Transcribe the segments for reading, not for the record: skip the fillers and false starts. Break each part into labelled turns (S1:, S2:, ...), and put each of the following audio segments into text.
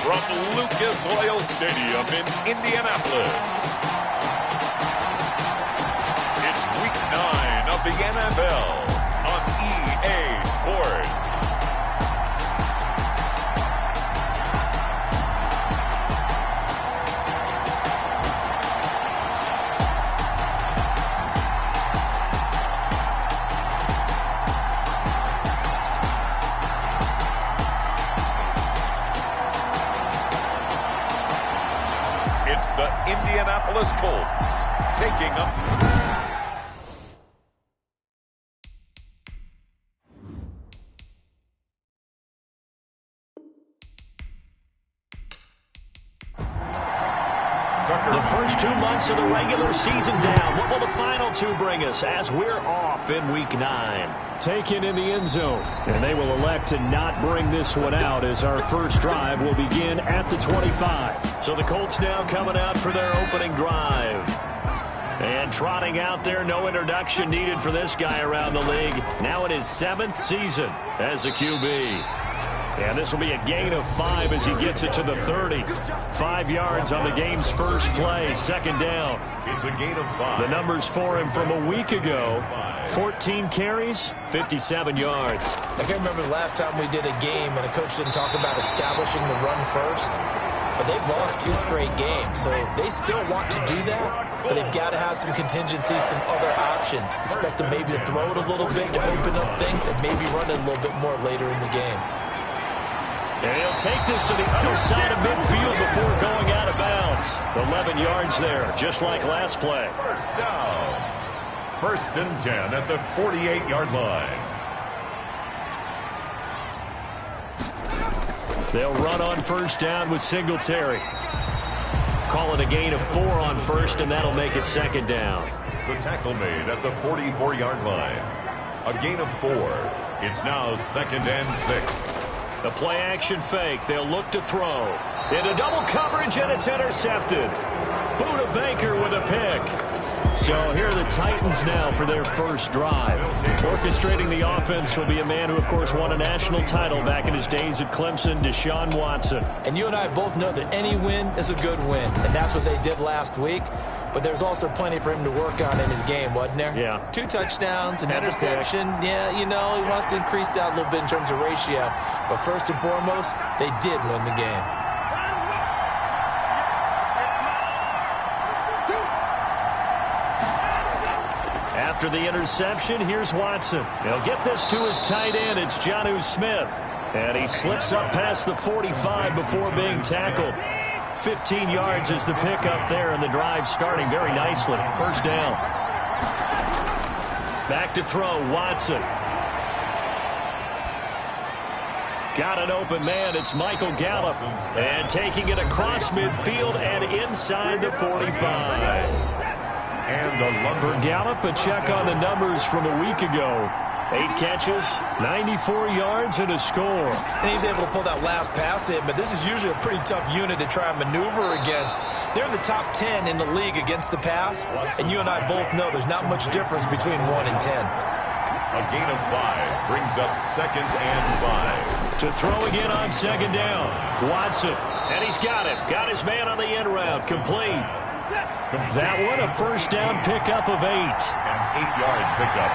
S1: from Lucas Oil Stadium in Indianapolis. It's Week 9 of the NFL on EA Sports. It's the Indianapolis Colts taking up.
S2: The first 2 months of the regular season down. What will the final 2 bring us as we're off in Week 9?
S3: Taken in the end zone. And they will elect to not bring this one out as our first drive will begin at the 25.
S2: So the Colts now coming out for their opening drive. And trotting out there, no introduction needed for this guy around the league. Now in his 7th season as a QB. And this will be a gain of 5 as he gets it to the 30. 5 yards on the game's first play, second down.
S1: It's a gain of 5.
S2: The numbers for him from a week ago, 14 carries, 57 yards.
S4: I can't remember the last time we did a game and a coach didn't talk about establishing the run first. But they've lost 2 straight games, so they still want to do that. But they've got to have some contingencies, some other options. Expect them maybe to throw it a little bit to open up things and maybe run it a little bit more later in the game.
S2: And he'll take this to the other side of midfield before going out of bounds. 11 yards there, just like last play.
S1: First down. 1st and 10 at the 48-yard line.
S2: They'll run on first down with Singletary. Call it a gain of 4 on first, and that'll make it second down.
S1: The tackle made at the 44-yard line. A gain of 4. It's now 2nd and 6.
S2: The play-action fake. They'll look to throw. Into double coverage, and it's intercepted. Buda Baker with a pick. So here are the Titans now for their first drive. Orchestrating the offense will be a man who, of course, won a national title back in his days at Clemson, Deshaun Watson.
S4: And you and I both know that any win is a good win, and that's what they did last week. But there's also plenty for him to work on in his game, wasn't there?
S2: Yeah.
S4: 2 touchdowns, an interception. Yeah, you know, he wants to increase that a little bit in terms of ratio. But first and foremost, they did win the game.
S2: After the interception, here's Watson. He'll get this to his tight end. It's Jonnu Smith. And he slips up past the 45 before being tackled. 15 yards is the pickup there, and the drive starting very nicely. First down. Back to throw, Watson. Got an open man. It's Michael Gallup. And taking it across midfield and inside the 45.
S1: And
S2: for Gallup, a check on the numbers from a week ago. 8 catches, 94 yards, and a score.
S4: And he's able to pull that last pass in, but this is usually a pretty tough unit to try and maneuver against. They're in the top 10 in the league against the pass, and you and I both know there's not much difference between 1 and 10.
S1: A gain of 5 brings up 2nd and 5.
S2: To throw again on second down. Watson, and he's got it. Got his man on the end route, complete. That one a first down pickup of 8.
S1: An 8-yard pickup.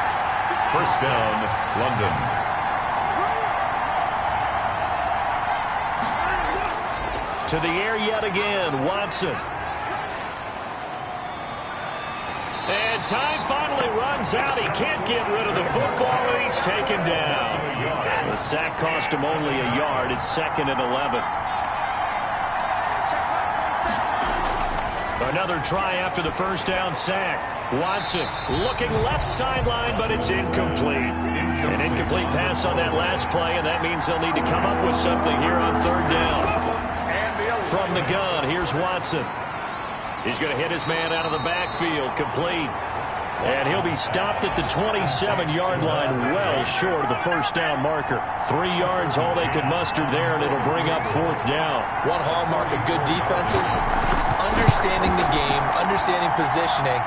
S1: First down, London.
S2: To the air yet again, Watson. And time finally runs out. He can't get rid of the football, and he's taken down. The sack cost him only a yard. It's 2nd and 11. Another try after the first down sack. Watson looking left sideline, but it's incomplete. An incomplete pass on that last play, and that means they'll need to come up with something here on 3rd down. From the gun, here's Watson. He's going to hit his man out of the backfield, complete. And he'll be stopped at the 27-yard line, well short of the first down marker. 3 yards, all they could muster there, and it'll bring up 4th down.
S4: One hallmark of good defenses is understanding the game, understanding positioning,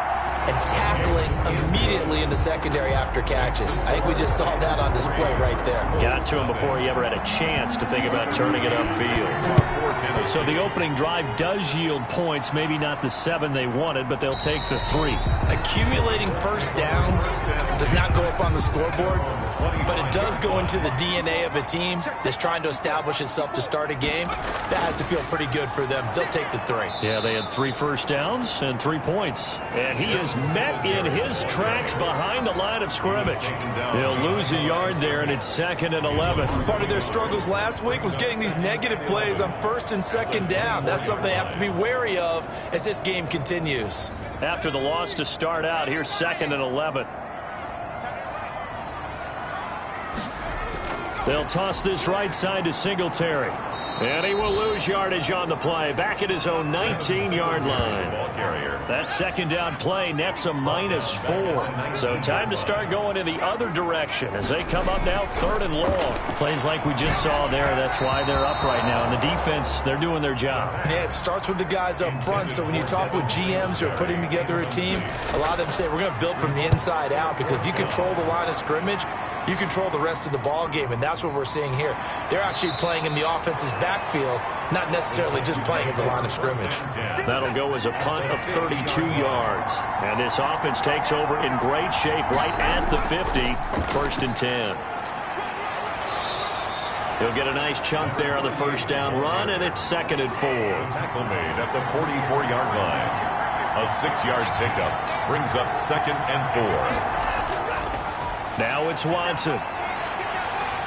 S4: and tackling immediately in the secondary after catches. I think we just saw that on display right there.
S2: Got to him before he ever had a chance to think about turning it upfield. So the opening drive does yield points, maybe not the 7 they wanted, but they'll take the 3.
S4: Accumulating first downs does not go up on the scoreboard, but it does go into the DNA of a team that's trying to establish itself to start a game. That has to feel pretty good for them. They'll take the 3.
S2: Yeah, they had 3 first downs and 3 points. And he is met in his tracks behind the line of scrimmage. He'll lose a yard there, and it's 2nd and 11.
S4: Part of their struggles last week was getting these negative plays on 1st and 2nd down. That's something they have to be wary of as this game continues.
S2: After the loss to start out, here's 2nd and 11. They'll toss this right side to Singletary. And he will lose yardage on the play. Back at his own 19-yard line. That 2nd down play nets a -4. So time to start going in the other direction as they come up now 3rd and long. Plays like we just saw there. That's why they're up right now. And the defense, they're doing their job.
S4: Yeah, it starts with the guys up front. So when you talk with GMs who are putting together a team, a lot of them say we're going to build from the inside out, because if you control the line of scrimmage, you control the rest of the ball game, and that's what we're seeing here. They're actually playing in the offense's backfield, not necessarily just playing at the line of scrimmage.
S2: That'll go as a punt of 32 yards. And this offense takes over in great shape right at the 50. 1st and 10. He'll get a nice chunk there on the 1st down run, and it's 2nd and 4.
S1: Tackle made at the 44-yard line. A 6-yard pickup brings up 2nd and 4.
S2: Now it's Watson.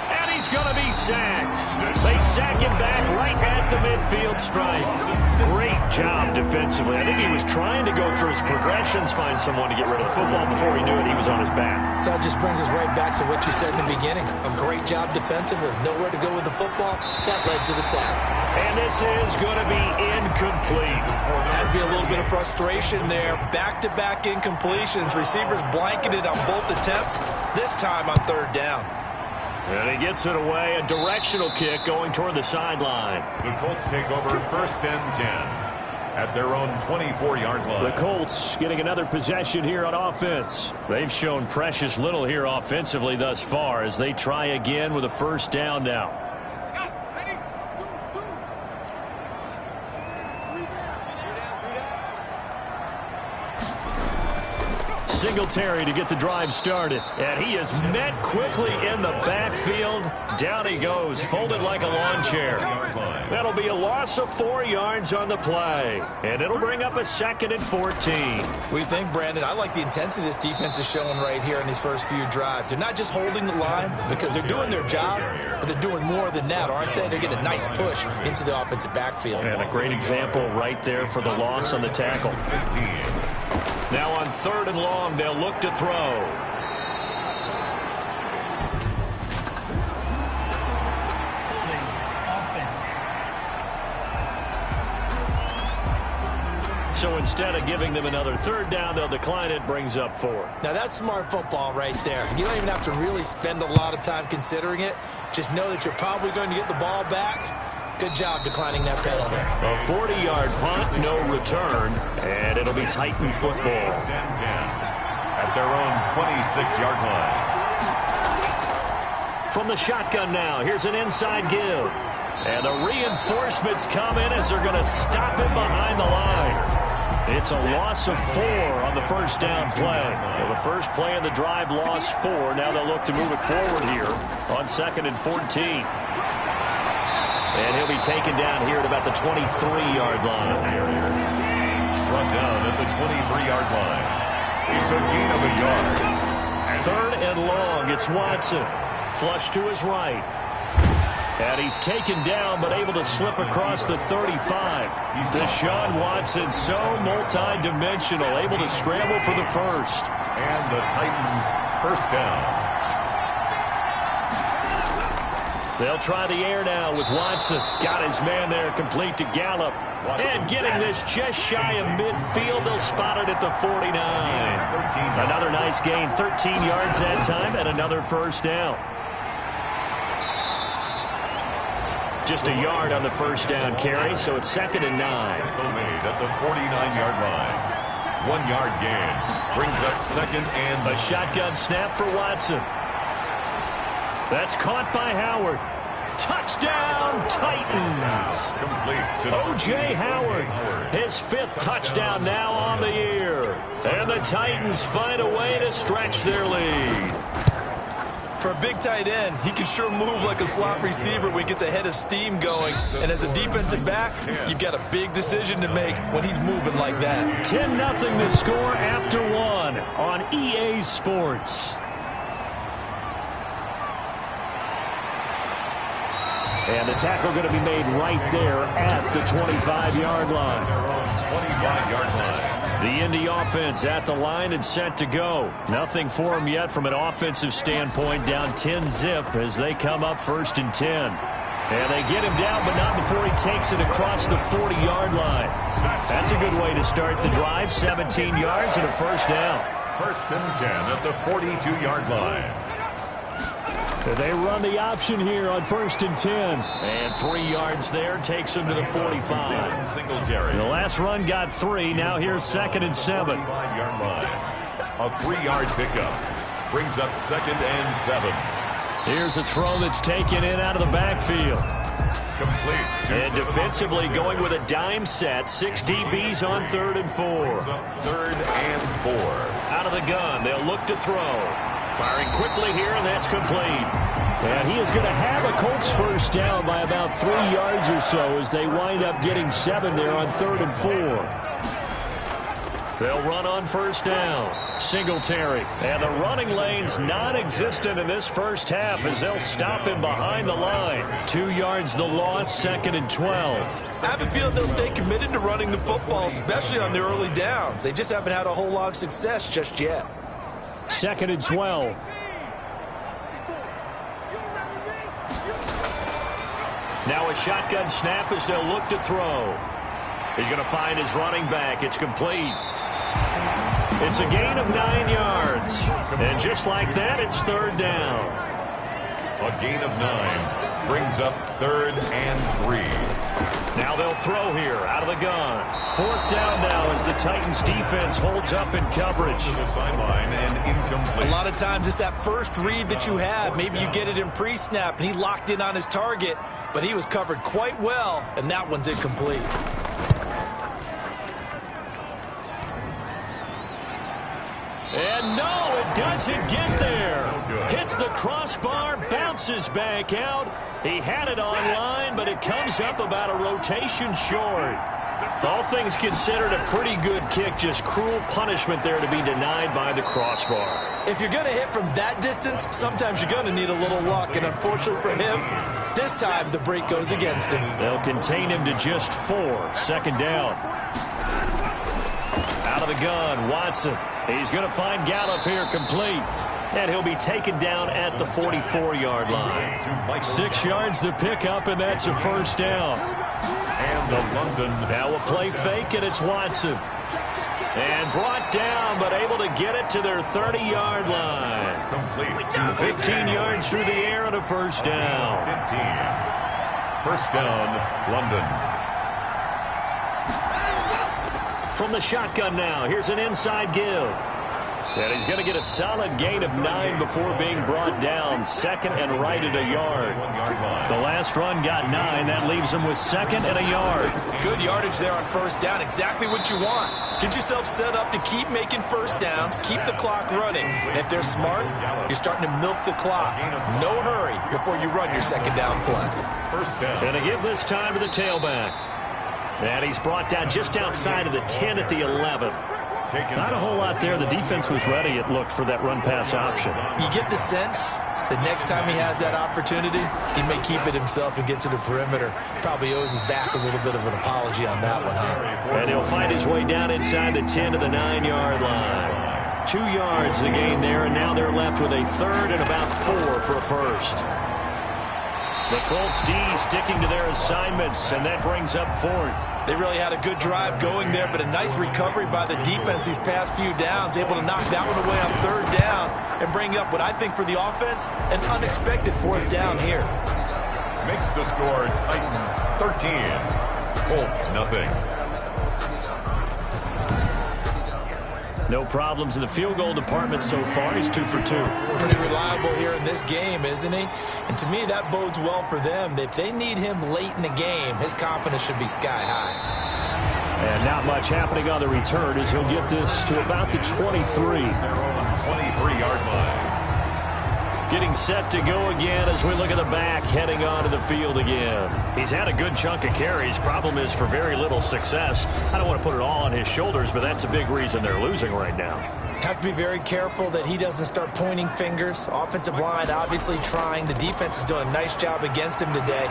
S2: And he's going to be sacked. They sack him back right at the midfield stripe. Great job defensively. I think he was trying to go through his progressions, find someone to get rid of the football. Before he knew it, he was on his back.
S4: So that just brings us right back to what you said in the beginning. A great job defensively. Nowhere to go with the football. That led to the sack.
S2: And this is going to be incomplete.
S4: Has to be a little bit of frustration there. Back-to-back incompletions. Receivers blanketed on both attempts, this time on 3rd down.
S2: And he gets it away. A directional kick going toward the sideline.
S1: The Colts take over 1st and 10 at their own 24-yard line.
S2: The Colts getting another possession here on offense. They've shown precious little here offensively thus far as they try again with a 1st down now. Singletary to get the drive started. And he is met quickly in the backfield. Down he goes, folded like a lawn chair. That'll be a loss of 4 yards on the play. And it'll bring up a 2nd and 14.
S4: What do you think, Brandon? I like the intensity this defense is showing right here in these first few drives. They're not just holding the line because they're doing their job, but they're doing more than that, aren't they? They're getting a nice push into the offensive backfield.
S2: And a great example right there for the loss on the tackle.
S1: 15.
S2: Now on 3rd and long, they'll look to throw. So instead of giving them another 3rd down, they'll decline it, brings up 4.
S4: Now that's smart football right there. You don't even have to really spend a lot of time considering it. Just know that you're probably going to get the ball back. Good job declining that penalty.
S2: A 40-yard punt, no return, and it'll be Titan football.
S1: 1st and 10 at their own 26-yard line.
S2: From the shotgun now, here's an inside give. And the reinforcements come in as they're going to stop him behind the line. It's a loss of 4 on the 1st down play. Well, the first play of the drive lost 4. Now they'll look to move it forward here on 2nd and 14. And he'll be taken down here at about the 23-yard line.
S1: Brought down at the 23-yard line. It's a gain of a yard.
S2: 3rd and long. It's Watson. Flush to his right. And he's taken down but able to slip across the 35. Deshaun Watson, so multi-dimensional, able to scramble for the 1st.
S1: And the Titans' 1st down.
S2: They'll try the air now with Watson. Got his man there, complete to Gallup. And getting this just shy of midfield, they'll spot it at the 49. Another nice gain, 13 yards that time, and another 1st down. Just a yard on the 1st down carry, so it's 2nd and 9.
S1: Made at the 49-yard line. 1-yard gain. Brings up second and...
S2: A shotgun snap for Watson. That's caught by Howard. Touchdown, Titans.
S1: Complete to
S2: O.J. Howard, his 5th touchdown now on the year. And the Titans find a way to stretch their lead.
S4: For a big tight end, he can sure move like a slot receiver when he gets a head of steam going. And as a defensive back, you've got a big decision to make when he's moving like that.
S2: 10-0 the score after 1 on EA Sports. And the tackle going to be made right there at the 25-yard line.
S1: 25-yard line.
S2: The Indy offense at the line and set to go. Nothing for them yet from an offensive standpoint, down 10-zip as they come up 1st and 10. And they get him down, but not before he takes it across the 40-yard line. That's a good way to start the drive, 17 yards and a 1st down.
S1: 1st and 10 at the 42-yard line.
S2: They run the option here on 1st and 10. And 3 yards there takes them to the 45.
S1: Singletary.
S2: The last run got 3. Now here's 2nd and 7.
S1: 5-yard line. A 3-yard pickup. Brings up 2nd and 7.
S2: Here's a throw that's taken in out of the backfield.
S1: Complete.
S2: And defensively going with a dime set. 6 DBs on 3rd and 4.
S1: 3rd and 4.
S2: Out of the gun. They'll look to throw. Firing quickly here, and that's complete. And he is going to have a Colts 1st down by about 3 yards or so as they wind up getting 7 there on 3rd and 4. They'll run on 1st down. Singletary. And the running lane's non-existent in this 1st half as they'll stop him behind the line. 2 yards the loss, 2nd and 12.
S4: I have a feeling they'll stay committed to running the football, especially on their early downs. They just haven't had a whole lot of success just yet.
S2: 2nd and 12. Now a shotgun snap as they'll look to throw. He's going to find his running back. It's complete. It's a gain of 9 yards. And just like that, it's 3rd down.
S1: A gain of 9 brings up 3rd and 3.
S2: Now they'll throw here out of the gun. 4th down now as the Titans defense holds up in coverage.
S1: To the sideline and incomplete.
S4: A lot of times it's that first read that you have. Maybe you get it in pre-snap and he locked in on his target, but he was covered quite well, and that one's incomplete.
S2: And no, it doesn't get there. Hits the crossbar, bounces back out. He had it online, but it comes up about a rotation short. All things considered, a pretty good kick. Just cruel punishment there to be denied by the crossbar.
S4: If you're going to hit from that distance, sometimes you're going to need a little luck. And unfortunately for him, this time the break goes against him.
S2: They'll contain him to just 4. 2nd down. Out of the gun, Watson. He's going to find Gallup here complete. And he'll be taken down at the 44-yard line. 6 yards the pickup, and that's a 1st down.
S1: And the London.
S2: Now a play fake, and it's Watson. And brought down, but able to get it to their 30-yard line.
S1: Complete.
S2: 15 yards through the air and a 1st down.
S1: 15. 1st down, London.
S2: From the shotgun now, here's an inside give. And he's going to get a solid gain of 9 before being brought down. 2nd and right at a yard. The last run got 9. That leaves him with 2nd and a yard.
S4: Good yardage there on 1st down. Exactly what you want. Get yourself set up to keep making 1st downs. Keep the clock running. And if they're smart, you're starting to milk the clock. No hurry before you run your 2nd down play.
S1: 1st down.
S2: Going to give this time to the tailback. And he's brought down just outside of the 10 at the 11. Not a whole lot there. The defense was ready, it looked, for that run-pass option.
S4: You get the sense that next time he has that opportunity, he may keep it himself and get to the perimeter. Probably owes his back a little bit of an apology on that one, huh?
S2: And he'll find his way down inside the 10 to the 9-yard line. 2 yards the gain there, and now they're left with a 3rd and about 4 for a 1st. The Colts D sticking to their assignments, and that brings up 4th.
S4: They really had a good drive going there, but a nice recovery by the defense these past few downs, able to knock that one away on 3rd down and bring up what I think for the offense, an unexpected 4th down here.
S1: Makes the score Titans 13, Colts nothing.
S2: No problems in the field goal department so far. He's 2 for 2.
S4: Pretty reliable here in this game, isn't he? And to me, that bodes well for them. If they need him late in the game, his confidence should be sky high.
S3: And not much happening on the return as he'll get this to about the 23.
S1: Their own 23-yard line.
S2: Getting set to go again as we look at the back, heading onto the field again. He's had a good chunk of carries. Problem is for very little success. I don't want to put it all on his shoulders, but that's a big reason they're losing right now.
S4: Have to be very careful that he doesn't start pointing fingers. Offensive line obviously trying. The defense is doing a nice job against him today.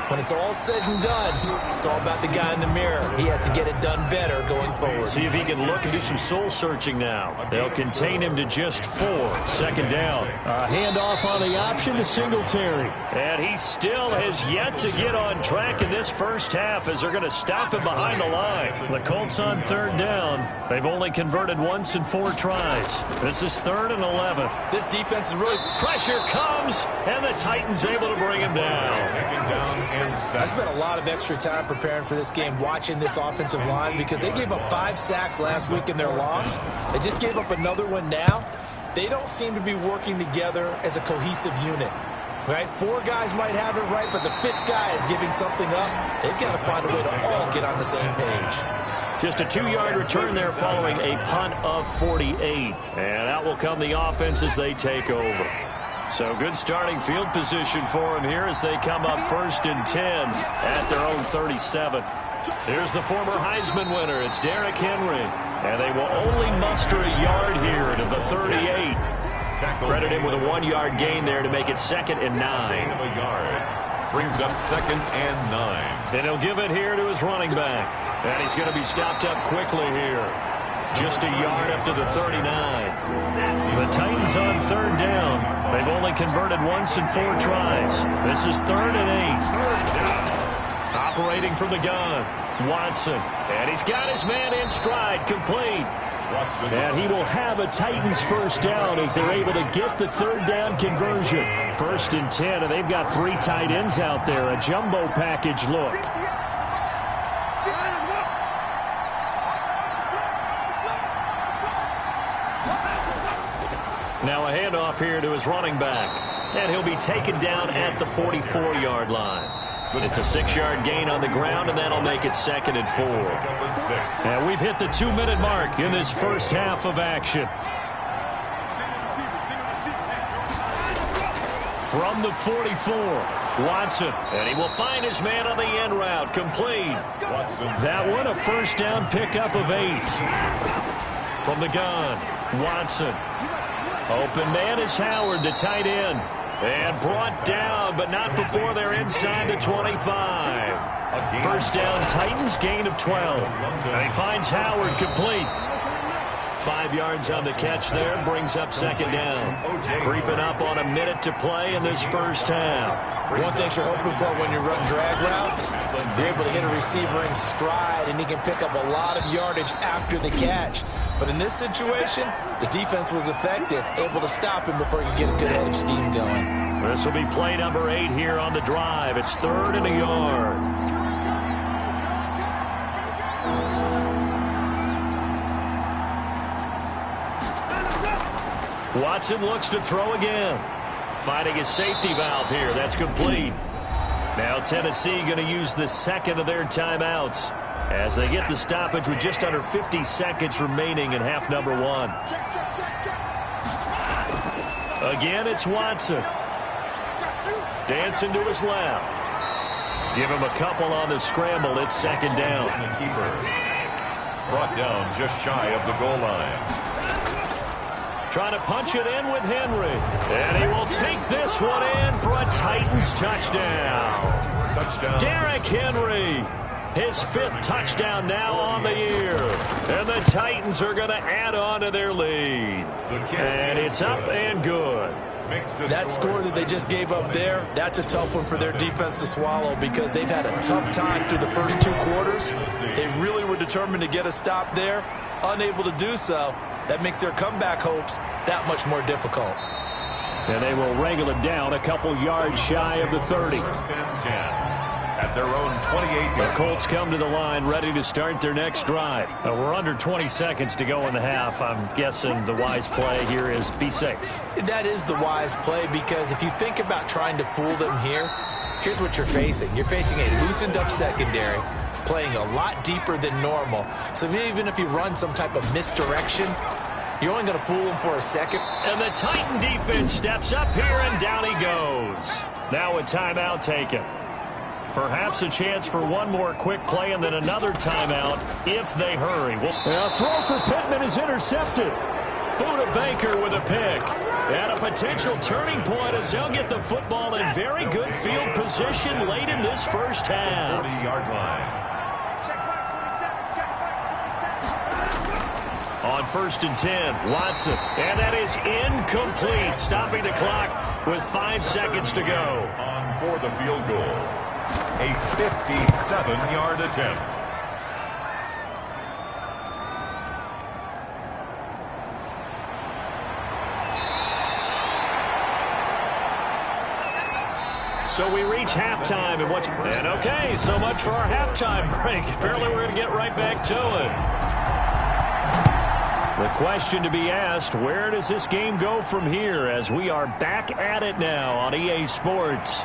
S4: When it's all said and done, it's all about the guy in the mirror. He has to get it done better going forward.
S2: See if he can look and do some soul searching now. They'll contain him to just 4. Second down.
S3: Handoff on the option to Singletary.
S2: And he still has yet to get on track in this first half as they're going to stop him behind the line. The Colts on third down. They've only converted once in 4 tries. This is 3rd and 11.
S4: This defense is really...
S2: Pressure comes, and the Titans able to bring him down.
S4: I spent a lot of extra time preparing for this game, watching this offensive line, because they gave up 5 sacks last week in their loss. They just gave up another one now. They don't seem to be working together as a cohesive unit. Right? 4 guys might have it right, but the 5th guy is giving something up. They've got to find a way to all get on the same page.
S2: Just a 2-yard return there following a punt of 48. And out will come the offense as they take over. So good starting field position for them here as they come up 1st and 10 at their own 37. Here's the former Heisman winner. It's Derrick Henry. And they will only muster a yard here to the 38. Credit him with a 1-yard gain there to make it 2nd and 9.
S1: Brings up 2nd and 9.
S2: And he'll give it here to his running back. And he's going to be stopped up quickly here. Just a yard up to the 39. The Titans on 3rd down. They've only converted once in 4 tries. This is 3rd and 8. Operating from the gun, Watson. And he's got his man in stride, complete.
S3: And he will have a Titans first down as they're able to get the 3rd down conversion. 1st and 10, and they've got 3 tight ends out there. A jumbo package look.
S2: Now a handoff here to his running back. And he'll be taken down at the 44-yard line. It's a 6-yard gain on the ground, and that'll make it 2nd and 4. And we've hit the 2-minute mark in this first half of action. From the 44, Watson. And he will find his man on the end route, complete. That one a first down pickup of 8. From the gun, Watson. Open man is Howard, the tight end. And brought down, but not before they're inside the 25. First down, Titans, gain of 12. And he finds Howard complete. 5 yards on the catch there, brings up 2nd down. Creeping up on a minute to play in this first half.
S4: One thing you're hoping for when you run drag routes, you're able to hit a receiver in stride, and he can pick up a lot of yardage after the catch. But in this situation, the defense was effective, able to stop him before he could get a good head of steam going.
S2: This will be play number 8 here on the drive. It's 3rd and a yard. Watson looks to throw again. Finding his safety valve here. That's complete. Now Tennessee going to use the 2nd of their timeouts as they get the stoppage with just under 50 seconds remaining in half number 1. Again, it's Watson. Dancing to his left. Give him a couple on the scramble. It's 2nd down.
S1: The keeper brought down just shy of the goal line.
S2: Trying to punch it in with Henry. And he will take this one in for a Titans touchdown. Derrick Henry. His 5th touchdown now on the year. And the Titans are going to add on to their lead. And it's up and good.
S4: That score that they just gave up there, that's a tough one for their defense to swallow because they've had a tough time through the first 2 quarters. They really were determined to get a stop there, unable to do so. That makes their comeback hopes that much more difficult.
S3: And they will wrangle it down a couple yards shy of the 30.
S1: at their own 28.
S3: The Colts come to the line ready to start their next drive. We're under 20 seconds to go in the half. I'm guessing the wise play here is be safe.
S4: That is the wise play, because if you think about trying to fool them here, here's what you're facing. You're facing a loosened up secondary, playing a lot deeper than normal. So even if you run some type of misdirection, you're only going to fool them for a second.
S3: And the Titan defense steps up here, and down he goes. Now a timeout taken. Perhaps a chance for one more quick play and then another timeout if they hurry. A throw for Pittman is intercepted. Buda Baker with a pick. And a potential turning point as they'll get the football in very good field position late in this first half.
S1: 40-yard line.
S3: On 1st and 10, Watson. And that is incomplete, stopping the clock with 5 seconds to go.
S1: On for the field goal. A 57-yard attempt.
S3: So we reach halftime, and okay, so much for our halftime break. Apparently we're going to get right back to it. The question to be asked, where does this game go from here as we are back at it now on EA Sports?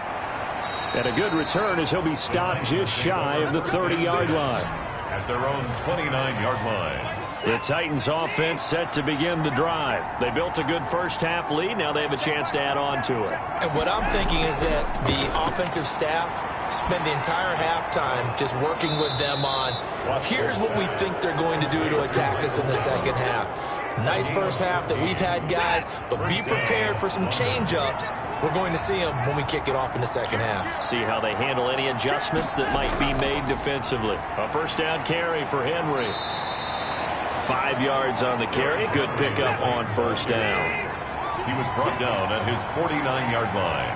S3: And a good return as he'll be stopped just shy of the 30-yard line.
S1: At their own 29-yard line.
S3: The Titans offense set to begin the drive. They built a good first-half lead. Now they have a chance to add on to it.
S4: And what I'm thinking is that the offensive staff spend the entire halftime just working with them on, here's what we think they're going to do to attack us in the second half. Nice first half that we've had, guys, but be prepared for some change-ups. We're going to see them when we kick it off in the second half.
S3: See how they handle any adjustments that might be made defensively. A first down carry for Henry. 5 yards on the carry. Good pickup on first down.
S1: He was brought down at his 49-yard line.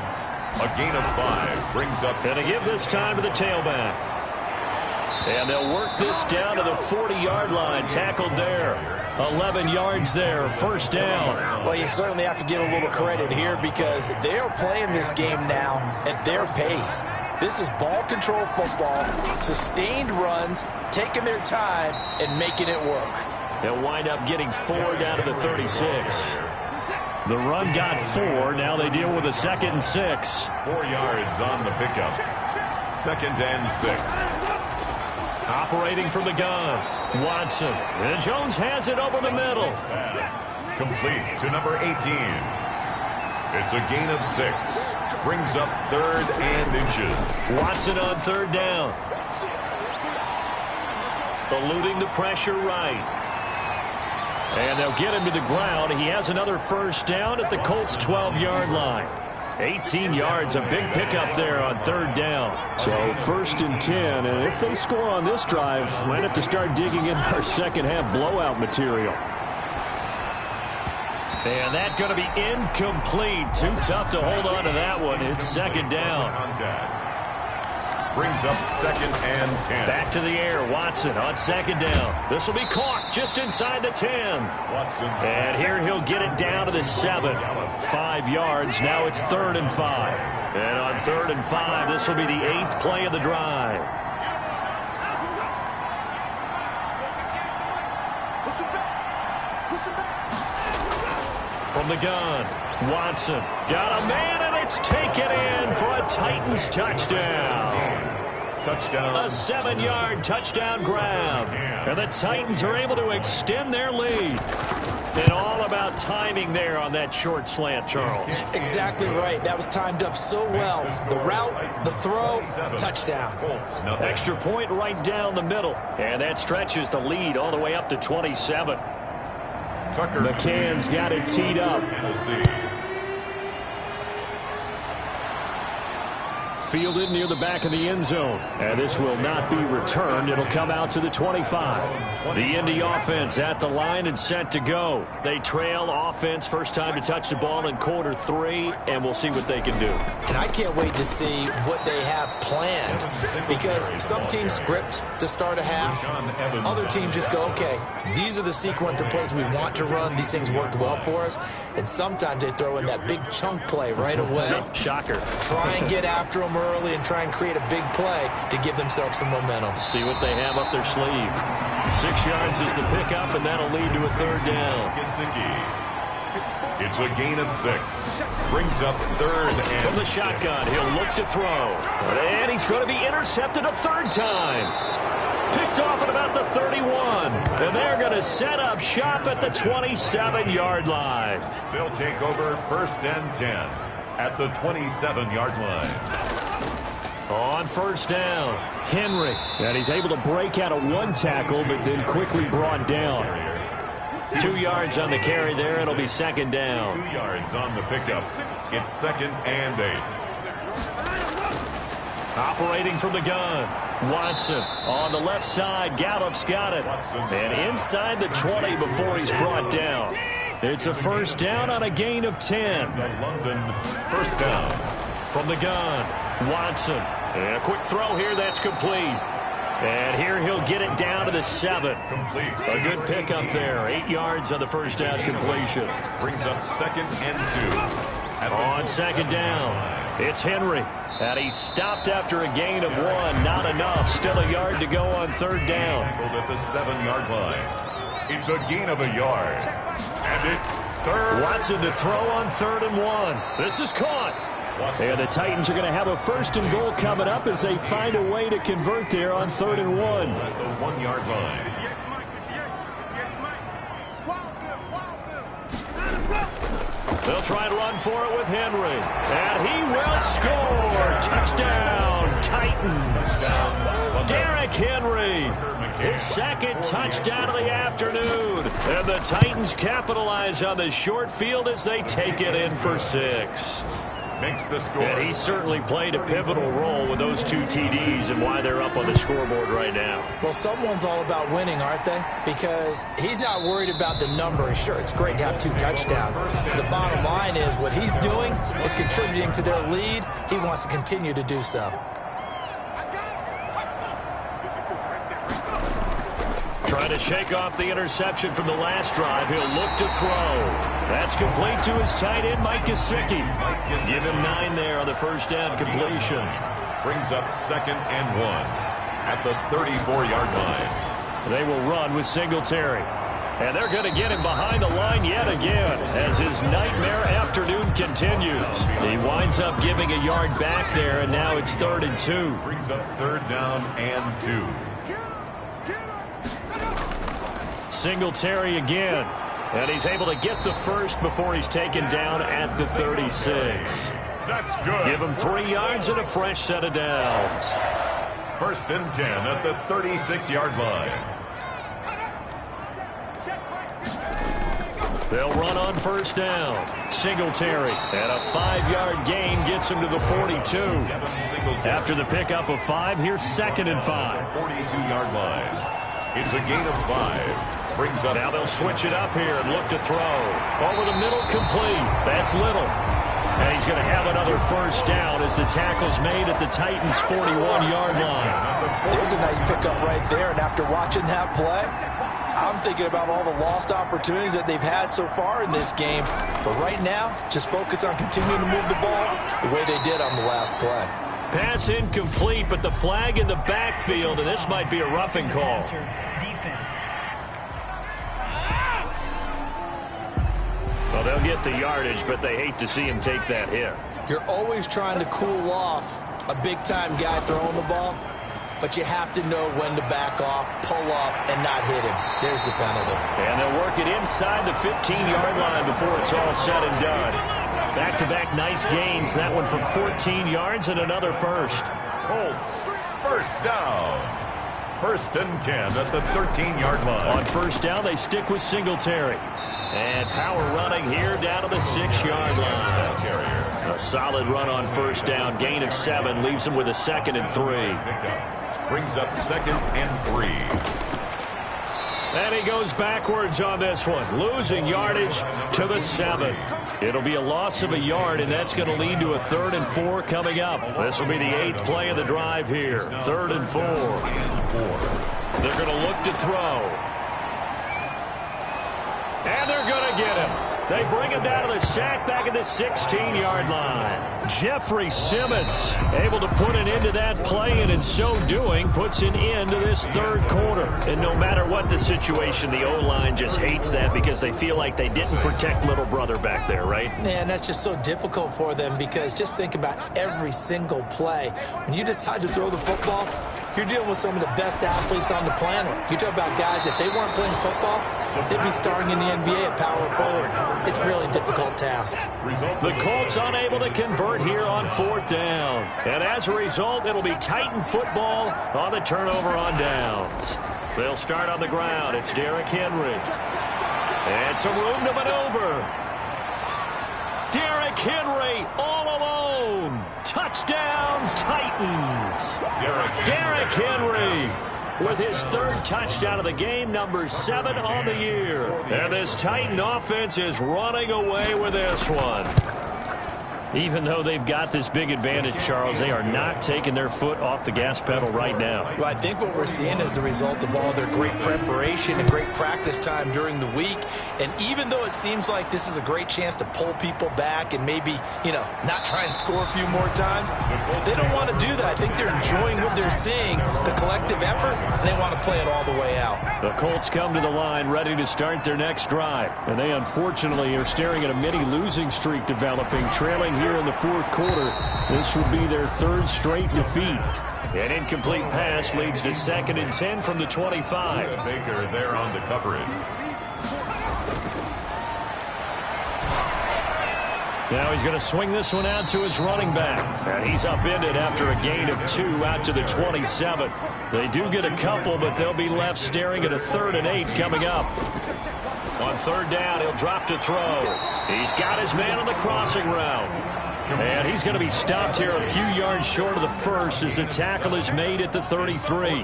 S1: A gain of 5 brings up.
S3: And a give this time to the tailback. And they'll work this down to the 40-yard line. Tackled there. 11 yards there. First down.
S4: Well, you certainly have to give a little credit here because they're playing this game now at their pace. This is ball control football, sustained runs, taking their time, and making it work.
S3: They'll wind up getting 4 down to the 36. The run got 4. Now they deal with a 2nd and 6.
S1: 4 yards on the pickup. 2nd and 6.
S3: Operating from the gun, Watson. And Jones has it over the middle.
S1: Pass complete to number 18. It's a gain of 6. Brings up 3rd and inches.
S3: Watson on 3rd down. Eluding the pressure right. And they'll get him to the ground. He has another first down at the Colts' 12-yard line. 18 yards, a big pickup there on 3rd down. So 1st and 10, and if they score on this drive, might have to start digging in our second half blowout material. And that's going to be incomplete. Too tough to hold on to that one. It's 2nd down.
S1: Contact. Brings up 2nd and 10.
S3: Back to the air, Watson on 2nd down. This will be caught just inside the 10.
S1: Watson.
S3: And here he'll get it down to the 7. 5 yards. Now it's 3rd and 5. And on 3rd and 5, this will be the 8th play of the drive. From the gun, Watson got a man, and it's taken in for a Titans touchdown.
S1: Touchdown.
S3: A 7-yard touchdown grab. And the Titans are able to extend their lead. And all about timing there on that short slant, Charles.
S4: Exactly right. That was timed up so well. The route, the throw, touchdown.
S3: Extra point right down the middle. And that stretches the lead all the way up to 27.
S1: Tucker.
S3: McCann's got it teed up.
S1: Tennessee.
S3: Fielded near the back of the end zone. And this will not be returned. It'll come out to the 25. The Indy offense at the line and set to go. They trail offense first time to touch the ball in quarter 3, and we'll see what they can do.
S4: And I can't wait to see what they have planned because some teams script to start a half. Other teams just go, okay, these are the sequence of plays we want to run. These things worked well for us. And sometimes they throw in that big chunk play right away.
S3: Shocker.
S4: Try and get after them early and try and create a big play to give themselves some momentum.
S2: See what they have up their sleeve. 6 yards is the pickup, and that'll lead to a third down.
S1: It's a gain of 6. Brings up third and
S2: from the shotgun. He'll look to throw. And he's going to be intercepted a third time. Picked off at about the 31. And they're going to set up shop at the 27-yard line.
S1: They'll take over first and 10 at the 27-yard line.
S2: On first down, Henry. And he's able to break out of one tackle, but then quickly brought down. 2 yards on the carry there. It'll be second down.
S1: 2 yards on the pickup. It's second and 8.
S2: Operating from the gun. Watson on the left side. Gallup's got it. And inside the 20 before he's brought down. It's a first down on a gain of 10.
S1: The London first down.
S2: From the gun, Watson. And a quick throw here. That's complete. And here he'll get it down to the 7.
S1: Complete.
S2: A good pickup there. 8 yards on the first down completion.
S1: Brings up second and 2.
S2: On second down, it's Henry. And he's stopped after a gain of 1. Not enough. Still a yard to go on third down.
S1: At the 7-yard line. It's a gain of a yard. And it's third.
S2: Watson to throw on 3rd and 1. This is caught. And the Titans are going to have a first and goal coming up as they find a way to convert there on 3rd and 1.
S1: At the 1-yard line.
S2: They'll try and run for it with Henry. And he will score. Touchdown, Titans. Derrick Henry. His second touchdown of the afternoon. And the Titans capitalize on the short field as they take it in for 6.
S1: Makes the score.
S2: And he certainly played a pivotal role with those 2 TDs and why they're up on the scoreboard right now.
S4: Well, someone's all about winning, aren't they? Because he's not worried about the number. Sure, it's great to have 2 touchdowns. The bottom line is what he's doing is contributing to their lead. He wants to continue to do so.
S2: Trying to shake off the interception from the last drive. He'll look to throw. That's complete to his tight end, Mike Gesicki. Give him 9 there on the first down completion.
S1: Brings up second and 1 at the 34-yard line.
S2: They will run with Singletary. And they're going to get him behind the line yet again as his nightmare afternoon continues. He winds up giving a yard back there, and now it's 3rd and 2.
S1: Brings up 3rd down and 2.
S2: Singletary again. And he's able to get the first before he's taken down at the 36.
S1: That's good.
S2: Give him 3 yards and a fresh set of downs.
S1: First and 10 at the 36-yard line.
S2: They'll run on first down. Singletary. And a 5-yard gain gets him to the 42. After the pickup of 5, here's 2nd and 5.
S1: 42-yard line. It's a gain of 5. Brings up.
S2: Now they'll switch it up here and look to throw. Over the middle, complete. That's Little. And he's going to have another first down as the tackle's made at the Titans' 41-yard line.
S4: There's a nice pickup right there, and after watching that play, I'm thinking about all the lost opportunities that they've had so far in this game. But right now, just focus on continuing to move the ball the way they did on the last play.
S2: Pass incomplete, but the flag in the backfield, and this might be a roughing call.
S3: Defense.
S2: Well, they'll get the yardage, but they hate to see him take that hit.
S4: You're always trying to cool off a big-time guy throwing the ball, but you have to know when to back off, pull up, and not hit him. There's the penalty.
S2: And they'll work it inside the 15-yard line before it's all said and done. Back-to-back nice gains. That one for 14 yards and another first.
S1: Colts, first down. First and 10 at the 13-yard line.
S2: On first down, they stick with Singletary. And power running here down to the 6-yard line. A solid run on first down. Gain of 7 leaves him with a 2nd and 3.
S1: Brings up 2nd and 3.
S2: And he goes backwards on this one, losing yardage to the 7. It'll be a loss of a yard, and that's going to lead to a 3rd and 4 coming up. This will be the 8th play of the drive here. 3rd and 4. They're going to look to throw. And they're going to get him.
S3: They bring him down to the sack back at the 16-yard line. Jeffrey Simmons able to put an end to that play, and in so doing puts an end to this third quarter. And no matter what the situation, the O-line just hates that because they feel like they didn't protect little brother back there, right?
S4: Man, that's just so difficult for them because just think about every single play. When you decide to throw the football, you're dealing with some of the best athletes on the planet. You talk about guys, if they weren't playing football, they'd be starring in the NBA at power forward. It's a really difficult task.
S3: The Colts unable to convert here on fourth down. And as a result, it'll be Titan football on the turnover on downs. They'll start on the ground. It's Derrick Henry. And some room to maneuver. Derrick Henry all alone. Touchdown, Titans. Derrick Henry with his third touchdown of the game, number 7 on the year. And this Titan offense is running away with this one. Even though they've got this big advantage, Charles, they are not taking their foot off the gas pedal right now.
S4: Well, I think what we're seeing is the result of all their great preparation and great practice time during the week. And even though it seems like this is a great chance to pull people back and maybe, not try and score a few more times, they don't want to do that. I think they're enjoying what they're seeing, the collective effort, and they want to play it all the way out.
S3: The Colts come to the line ready to start their next drive. And they unfortunately are staring at a mini losing streak developing, trailing here in the fourth quarter. This would be their third straight defeat. An incomplete pass leads to 2nd and 10 from the 25.
S1: Baker there on the coverage.
S3: Now he's going to swing this one out to his running back. And he's upended after a gain of 2 out to the 27. They do get a couple, but they'll be left staring at a 3rd and 8 coming up. On 3rd down, he'll drop to throw. He's got his man on the crossing route. And he's going to be stopped here a few yards short of the first as the tackle is made at the 33.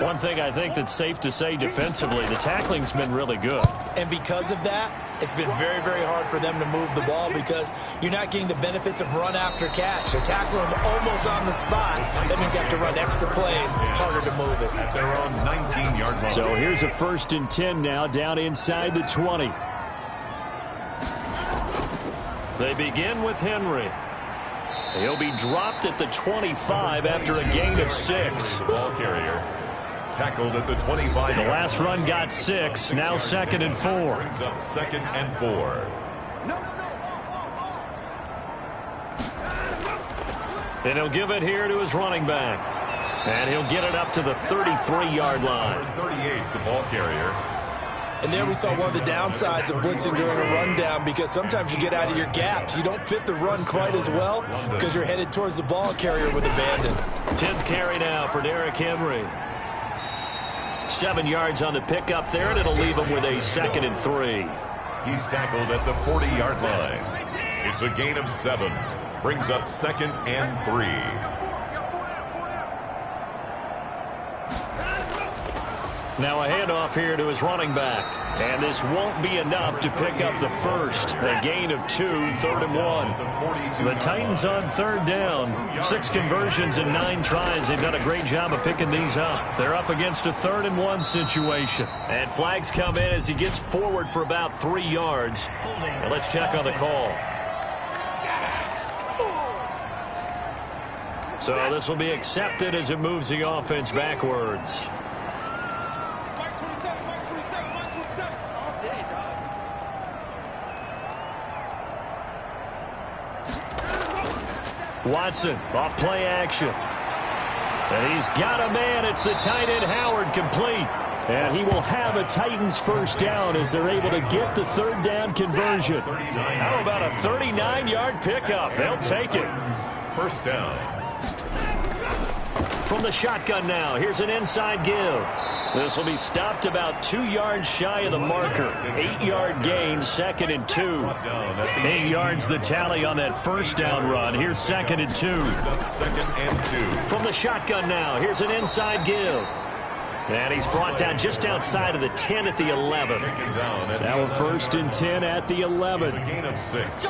S3: One thing I think that's safe to say defensively, the tackling's been really good.
S4: And because of that, it's been very, very hard for them to move the ball because you're not getting the benefits of run after catch. They're tackling them almost on the spot. That means you have to run extra plays, harder to move it.
S1: At their own 19-yard line.
S3: So here's a 1st and 10 now down inside the 20. They begin with Henry. He'll be dropped at the 25 after a gain of 6.
S1: The ball carrier tackled at the 25.
S3: The last run got 6. Now 2nd and 4.
S1: Brings up 2nd and 4.
S3: And he'll give it here to his running back. And he'll get it up to the 33-yard line.
S1: 38, the ball carrier.
S4: And there we saw one of the downsides of blitzing during a rundown because sometimes you get out of your gaps. You don't fit the run quite as well because you're headed towards the ball carrier with abandon.
S3: 10th carry now for Derrick Henry. 7 yards on the pickup there, and it'll leave him with a 2nd and 3.
S1: He's tackled at the 40-yard line. It's a gain of 7. Brings up 2nd and 3.
S3: Now a handoff here to his running back. And this won't be enough to pick up the first. A gain of 2, 3rd and 1. The Titans on 3rd down. 6 conversions and 9 tries. They've done a great job of picking these up. They're up against a 3rd and 1 situation. And flags come in as he gets forward for about 3 yards. And let's check on the call. So this will be accepted as it moves the offense backwards. Watson off play action. And he's got a man. It's the tight end Howard complete. And he will have a Titans first down as they're able to get the 3rd down conversion. How about a 39-yard pickup? They'll take it.
S1: First down.
S3: From the shotgun now, here's an inside give. This will be stopped about 2 yards shy of the marker. 8-yard gain, 2nd and 2. 8 yards the tally on that first down run. Here's 2nd and 2.
S1: 2nd and 2.
S3: From the shotgun now, here's an inside give. And he's brought down just outside of the 10 at the 11. Now a 1st and 10 at the 11.
S1: It's a gain of 6.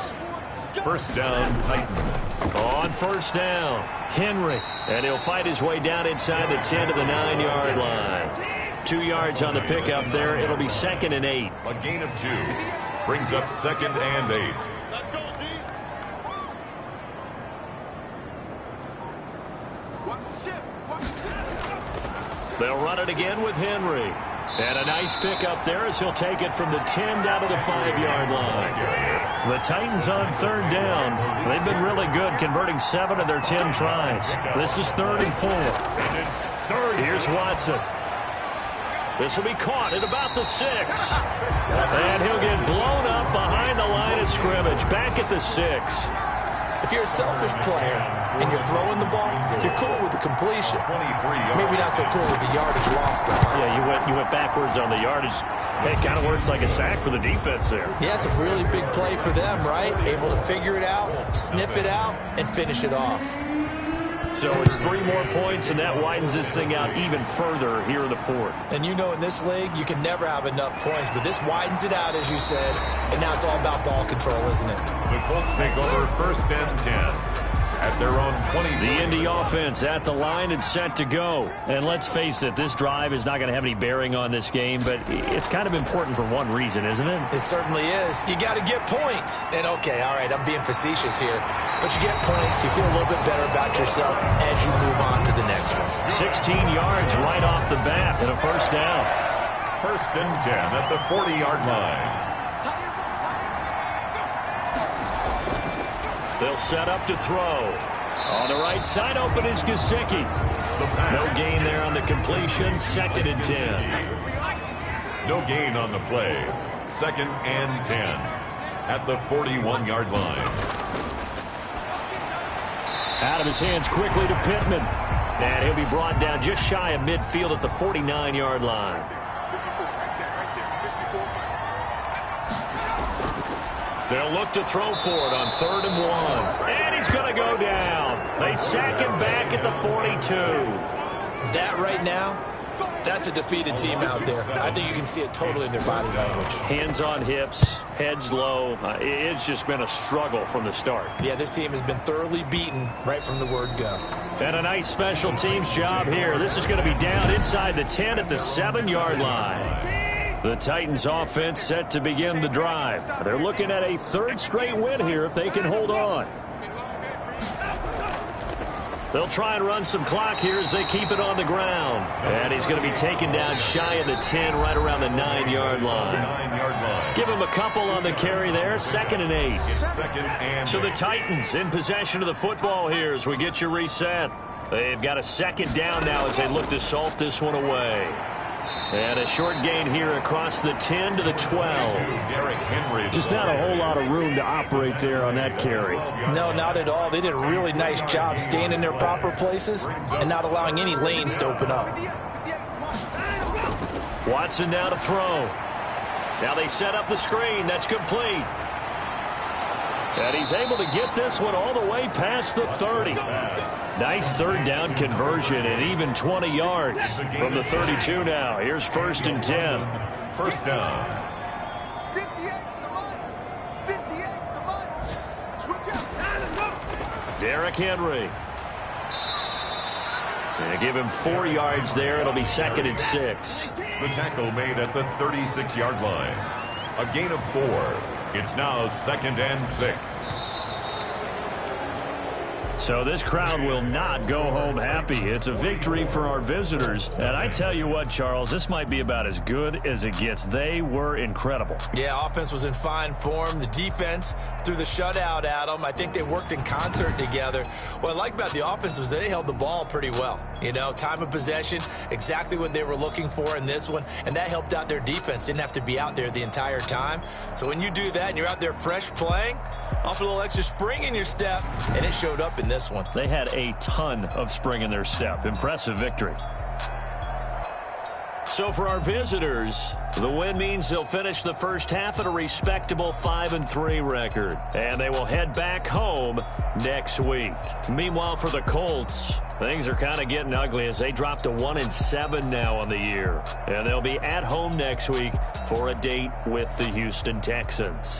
S1: First down, Titans.
S3: On 1st down, Henry. And he'll fight his way down inside the 10 to the 9-yard line. 2 yards on the pickup there. It'll be 2nd and 8.
S1: A gain of 2. Brings up 2nd and 8.
S5: Let's go, D. Watch the ship. Watch the ship.
S2: They'll run it again with Henry. And a nice pick up there as he'll take it from the 10 down to the 5-yard line. The Titans on 3rd down. They've been really good, converting 7 of their 10 tries. This is 3rd and 4. Here's Watson. This will be caught at about the 6. And he'll get blown up behind the line of scrimmage, back at the 6.
S4: If you're a selfish player and you're throwing the ball, you're cool with the completion. Maybe not so cool with the yardage lost, though.
S2: Yeah, you went backwards on the yardage. It kind of works like a sack for the defense there.
S4: Yeah, it's a really big play for them, right? Able to figure it out, sniff it out, and finish it off.
S2: So it's 3 more points, and that widens this thing out even further here in the 4th.
S4: And you know in this league, you can never have enough points, but this widens it out, as you said, and now it's all about ball control, isn't it?
S1: The Colts take over 1st and 10 at their own 20.
S2: The Indy offense at the line and set to go. And let's face it, this drive is not going to have any bearing on this game, but it's kind of important for one reason, isn't it?
S4: It certainly is. You got to get points. And okay, all right, I'm being facetious here, but you get points, you feel a little bit better about yourself as you move on to the next one.
S2: 16 yards right off the bat and a 1st down.
S1: 1st and 10 at the 40-yard line.
S2: They'll set up to throw. On the right side, open is Gesicki. No gain there on the completion. 2nd and 10.
S1: No gain on the play. 2nd and 10 at the 41-yard line.
S2: Out of his hands quickly to Pittman. And he'll be brought down just shy of midfield at the 49-yard line. They'll look to throw for it on 3rd and 1. And he's going to go down. They sack him back at the 42.
S4: That right now, that's a defeated team out there. I think you can see it totally in their body language.
S2: Hands on hips, heads low. It's just been a struggle from the start.
S4: Yeah, this team has been thoroughly beaten right from the word go.
S2: And a nice special teams job here. This is going to be down inside the 10 at the 7-yard line. The Titans offense set to begin the drive. They're looking at a 3rd straight win here if they can hold on. They'll try and run some clock here as they keep it on the ground. And he's going to be taken down shy of the 10, right around the 9-yard line. Give him a couple on the carry there. 2nd and 8. So the Titans in possession of the football here as we get you reset. They've got a 2nd down now as they look to salt this one away. And a short gain here across the 10 to the 12. Just not a whole lot of room to operate there on that carry.
S4: No, not at all. They did a really nice job staying in their proper places and not allowing any lanes to open up.
S2: Watson now to throw. Now they set up the screen. That's complete. And he's able to get this one all the way past the 30. Nice 3rd down conversion and even 20 yards from the 32 now. Here's 1st and 10.
S1: 1st down.
S5: 58 to the line. 58 to the line. Switch out.
S2: Derrick Henry. And give him 4 yards there. It'll be 2nd and 6.
S1: The tackle made at the 36-yard line. A gain of 4. It's now 2nd and 6.
S2: So this crowd will not go home happy. It's a victory for our visitors. And I tell you what, Charles, this might be about as good as it gets. They were incredible.
S4: Yeah, offense was in fine form. The defense threw the shutout at them. I think they worked in concert together. What I like about the offense was they held the ball pretty well. You know, time of possession, exactly what they were looking for in this one. And that helped out their defense. Didn't have to be out there the entire time. So when you do that and you're out there fresh playing, offer a little extra spring in your step, and it showed up in this one.
S2: They had a ton of spring in their step. Impressive victory. So for our visitors, the win means they'll finish the first half at a respectable 5-3 record. And they will head back home next week. Meanwhile, for the Colts, things are kind of getting ugly as they drop to 1-7 now on the year. And they'll be at home next week for a date with the Houston Texans.